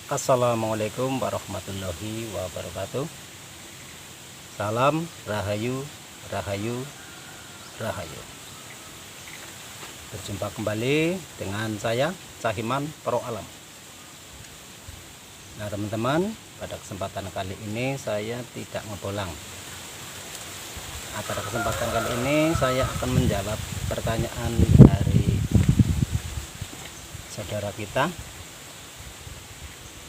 Assalamualaikum warahmatullahi wabarakatuh. Salam Rahayu, Rahayu, Rahayu. Berjumpa kembali dengan saya Cahiman Pro Alam. Nah teman-teman, pada kesempatan kali ini saya tidak ngebolang. Nah, pada kesempatan kali ini saya akan menjawab pertanyaan dari saudara kita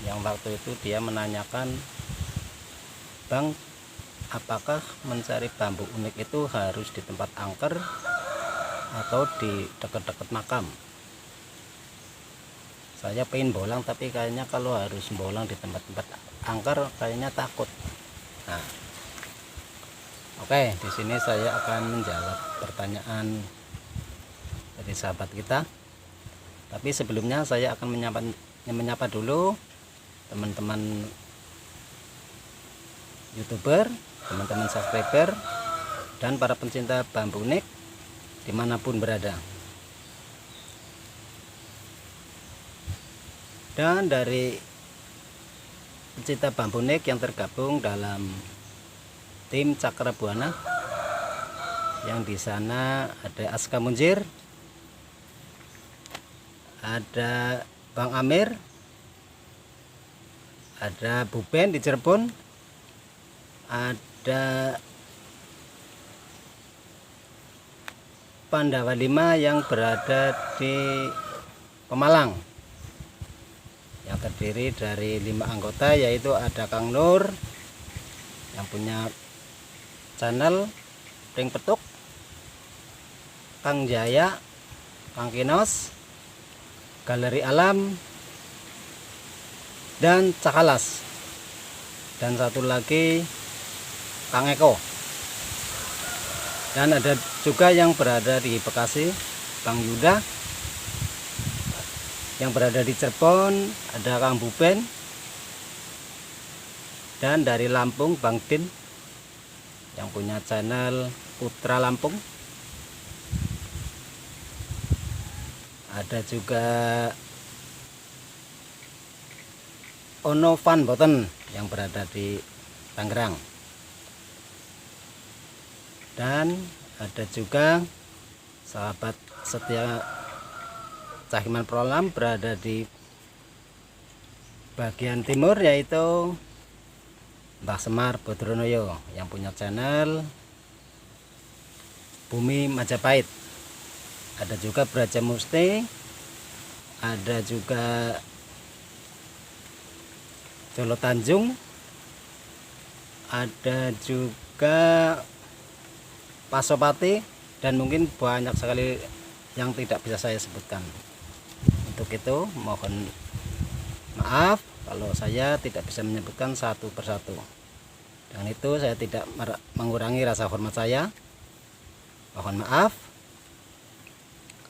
yang waktu itu dia menanyakan, Bang, apakah mencari bambu unik itu harus di tempat angker atau di dekat-dekat makam? Saya pengen bolang, tapi kayaknya kalau harus bolang di tempat-tempat angker kayaknya takut. Nah, oke, di sini saya akan menjawab pertanyaan dari sahabat kita. Tapi sebelumnya saya akan menyapa dulu teman-teman YouTuber, teman-teman subscriber, dan para pencinta bambu unik dimanapun berada. Dan dari pencinta bambu unik yang tergabung dalam tim Cakra Buana, yang di sana ada Aska Munjir, ada Bang Amir, ada Buben di Cirebon, ada Pandawa 5 yang berada di Pemalang, yang terdiri dari 5 anggota, yaitu ada Kang Nur yang punya channel Ring Petuk, Kang Jaya, Kang Kinos, Galeri Alam, dan Cakalas, dan satu lagi Kang Eko. Dan ada juga yang berada di Bekasi, Bang Yuda. Yang berada di Cirebon ada Kang Buben, dan dari Lampung Bang Din yang punya channel Putra Lampung. Ada juga Ono Van Boten yang berada di Tangerang. Dan ada juga sahabat setia Cahiman Pro Alam berada di bagian timur, yaitu Mbah Semar Bodronoyo yang punya channel Bumi Majapahit. Ada juga Braja Musti, ada juga Jolo Tanjung, ada juga Pasopati, dan mungkin banyak sekali yang tidak bisa saya sebutkan. Untuk itu mohon maaf kalau saya tidak bisa menyebutkan satu persatu. Dan itu saya tidak mengurangi rasa hormat saya. Mohon maaf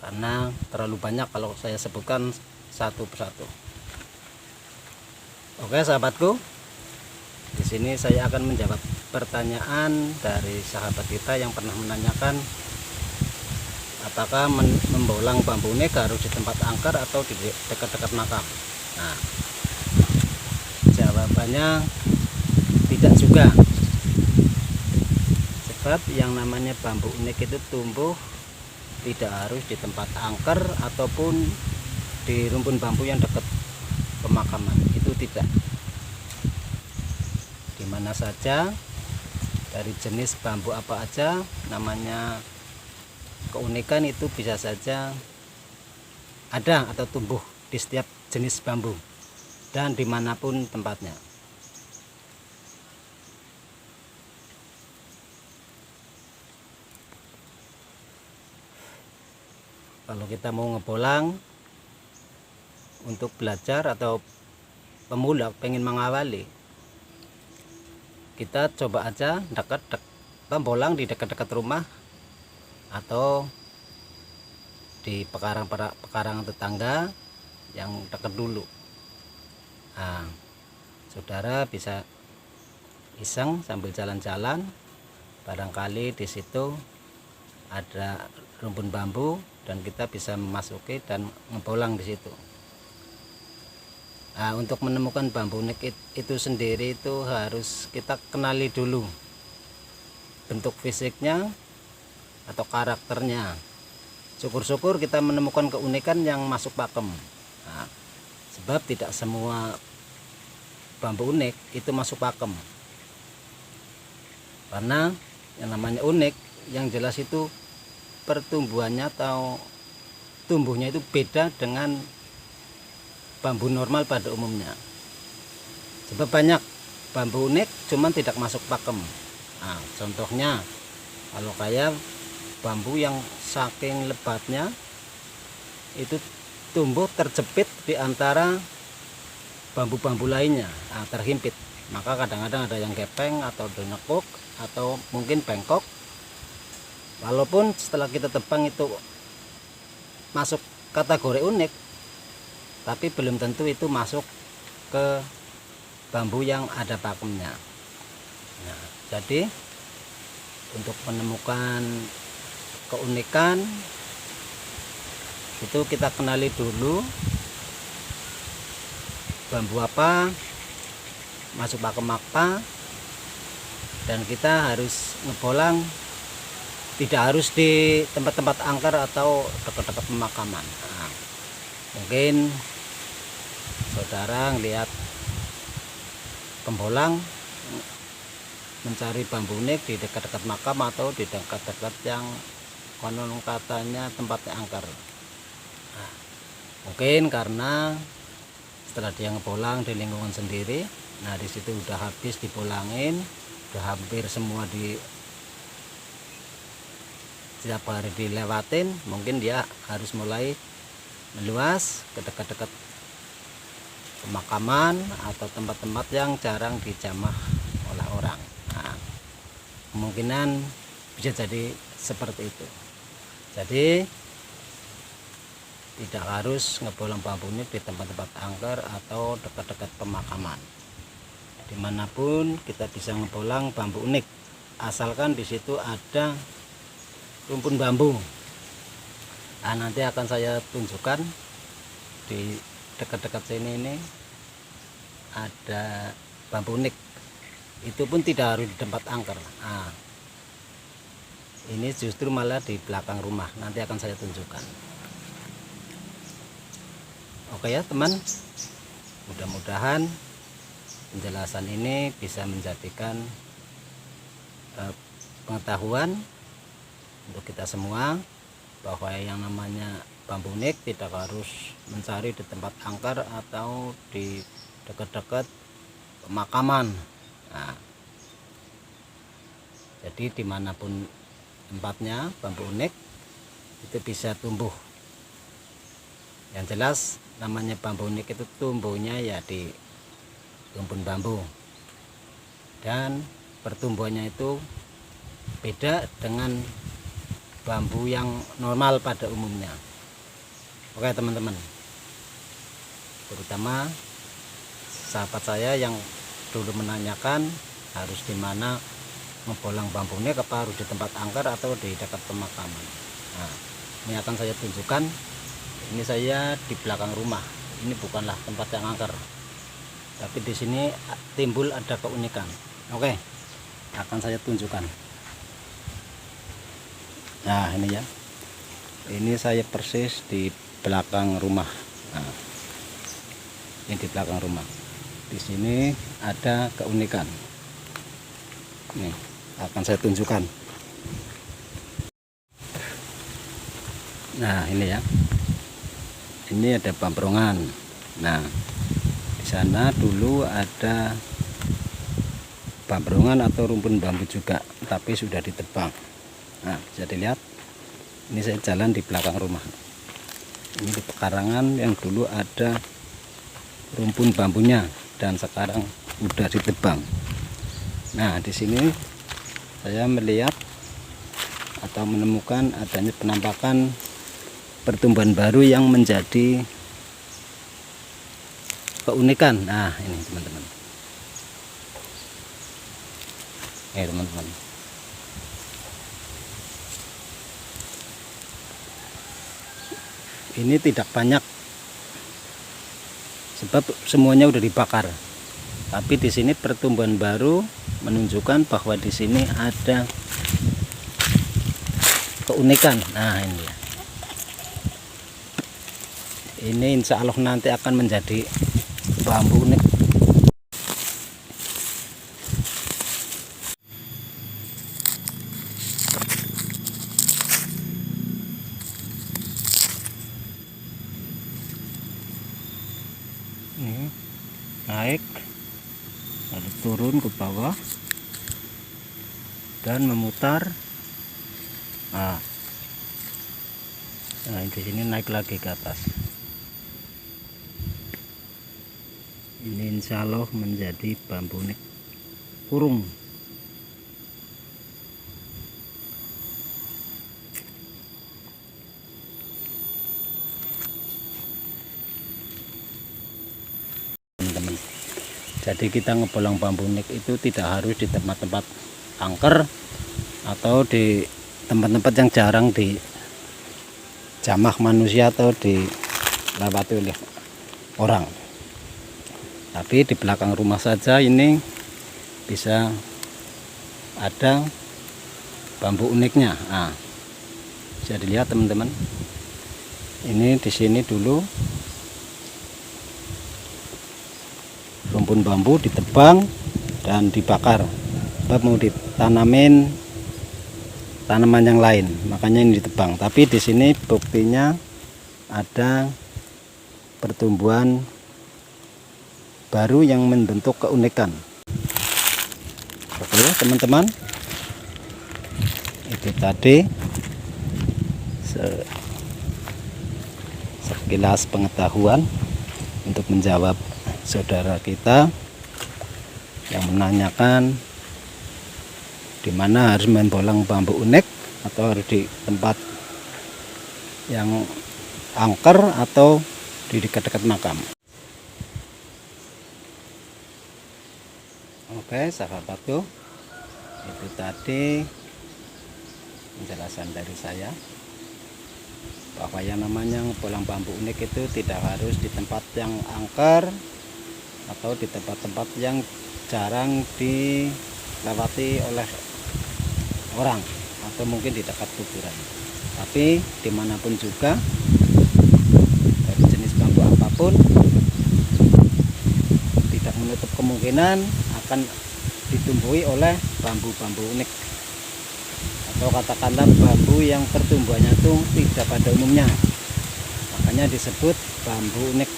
karena terlalu banyak kalau saya sebutkan satu persatu. Oke sahabatku, di sini saya akan menjawab pertanyaan dari sahabat kita yang pernah menanyakan, apakah membolang bambu unik harus di tempat angker atau di dekat-dekat makam. Nah, jawabannya tidak juga. Sebab yang namanya bambu unik itu tumbuh tidak harus di tempat angker ataupun di rumpun bambu yang dekat pemakaman, itu tidak. Dimana saja, dari jenis bambu apa aja, namanya keunikan itu bisa saja ada atau tumbuh di setiap jenis bambu dan dimanapun tempatnya. Kalau kita mau ngebolang untuk belajar atau pemula pengen mengawali, kita coba aja bolang di dekat-dekat rumah atau di pekarangan tetangga yang dekat dulu. Nah, saudara bisa iseng sambil jalan-jalan, barangkali di situ ada rumpun bambu dan kita bisa memasuki dan ngebolang di situ. Nah, untuk menemukan bambu unik itu sendiri itu harus kita kenali dulu bentuk fisiknya atau karakternya. Syukur-syukur kita menemukan keunikan yang masuk pakem. Nah, sebab tidak semua bambu unik itu masuk pakem, karena yang namanya unik yang jelas itu pertumbuhannya atau tumbuhnya itu beda dengan bambu normal pada umumnya. Sebab banyak bambu unik cuman tidak masuk pakem. Nah, contohnya kalau kayak bambu yang saking lebatnya itu tumbuh terjepit di antara bambu-bambu lainnya, nah, terhimpit. Maka kadang-kadang ada yang gepeng atau nekuk atau mungkin bengkok. Walaupun setelah kita tebang itu masuk kategori unik, tapi belum tentu itu masuk ke bambu yang ada pakemnya. Nah, jadi untuk menemukan keunikan itu kita kenali dulu bambu apa, masuk pakem apa, dan kita harus ngebolang tidak harus di tempat-tempat angker atau dekat-dekat pemakaman. Nah, mungkin saudara lihat pembolang mencari bambu unik di dekat-dekat makam atau di dekat-dekat yang konon katanya tempatnya angker. Nah, mungkin karena setelah dia ngebolang di lingkungan sendiri, nah di situ udah habis dibolangin, udah hampir semua di setiap hari dilewatin, mungkin dia harus mulai meluas ke dekat-dekat pemakaman atau tempat-tempat yang jarang dijamah oleh orang. Nah, kemungkinan bisa jadi seperti itu. Jadi tidak harus ngebolang bambu unik di tempat-tempat angker atau dekat-dekat pemakaman. Dimanapun kita bisa ngebolang bambu unik, asalkan di situ ada rumpun bambu. Nah, nanti akan saya tunjukkan di dekat-dekat sini ini ada bambu unik. Itu pun tidak harus di tempat angker. Nah, ini justru malah di belakang rumah. Nanti akan saya tunjukkan. Oke ya teman, mudah-mudahan penjelasan ini bisa menjadikan pengetahuan untuk kita semua bahwa yang namanya bambu unik tidak harus mencari di tempat angker atau di dekat-dekat pemakaman. Nah, jadi dimanapun tempatnya bambu unik itu bisa tumbuh. Yang jelas namanya bambu unik itu tumbuhnya ya di rumpun bambu, dan pertumbuhannya itu beda dengan bambu yang normal pada umumnya. Oke teman-teman, terutama sahabat saya yang dulu menanyakan harus di mana ngebolang bambu unik, apa harus di tempat angker atau di dekat pemakaman. Nah, ini akan saya tunjukkan. Ini saya di belakang rumah. Ini bukanlah tempat yang angker, tapi di sini timbul ada keunikan. Oke, akan saya tunjukkan. Nah, ini ya. Ini saya persis di belakang rumah. Nah, ini di belakang rumah. Di sini ada keunikan. Nih, akan saya tunjukkan. Nah, ini ya. Ini ada bambrongan. Nah, di sana dulu ada bambrongan atau rumpun bambu juga, tapi sudah ditebang. Nah, bisa dilihat. Ini saya jalan di belakang rumah. Ini di pekarangan yang dulu ada rumpun bambunya dan sekarang sudah ditebang. Nah, di sini saya melihat atau menemukan adanya penampakan pertumbuhan baru yang menjadi keunikan. Nah, ini teman-teman. Teman-teman. Ini tidak banyak sebab semuanya udah dibakar. Tapi di sini pertumbuhan baru menunjukkan bahwa di sini ada keunikan. Nah, ini insya Allah nanti akan menjadi bambu unik. Ini naik lalu turun ke bawah dan memutar. Nah, di sini naik lagi ke atas. Ini insya Allah menjadi bambu unik kurung. Teman-teman, jadi kita ngebolong bambu unik itu tidak harus di tempat-tempat angker atau di tempat-tempat yang jarang dijamah manusia atau dilewati oleh orang. Tapi di belakang rumah saja ini bisa ada bambu uniknya. Nah, bisa dilihat teman-teman. Ini di sini dulu rumpun bambu ditebang dan dibakar, sebab mau ditanamin tanaman yang lain, makanya ini ditebang. Tapi di sini buktinya ada pertumbuhan baru yang membentuk keunikan. Oke teman-teman, itu tadi sekilas pengetahuan untuk menjawab saudara kita yang menanyakan di mana harus membolong bambu unik, atau harus di tempat yang angker atau di dekat-dekat makam. Oke sahabatku, itu tadi penjelasan dari saya bahwa yang namanya bolang bambu unik itu tidak harus di tempat yang angker atau di tempat-tempat yang jarang dilewati oleh orang atau mungkin di dekat kuburan. Tapi dimanapun juga, dari jenis bambu apapun, tidak menutup kemungkinan akan ditumbuhi oleh bambu-bambu unik, atau katakanlah bambu yang pertumbuhannya itu tidak pada umumnya, makanya disebut bambu unik.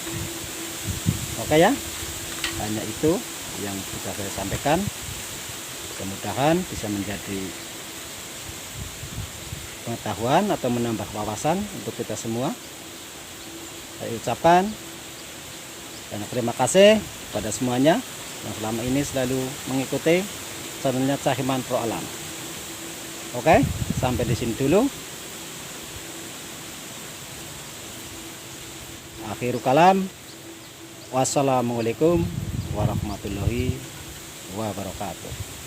Oke ya, hanya itu yang bisa saya sampaikan. Mudah-mudahan bisa menjadi pengetahuan atau menambah wawasan untuk kita semua. Saya ucapkan dan terima kasih pada semuanya yang selama ini selalu mengikuti channelnya Cahiman Pro Alam. Oke, sampai di sini dulu. Akhirul kalam. Wassalamualaikum warahmatullahi wabarakatuh.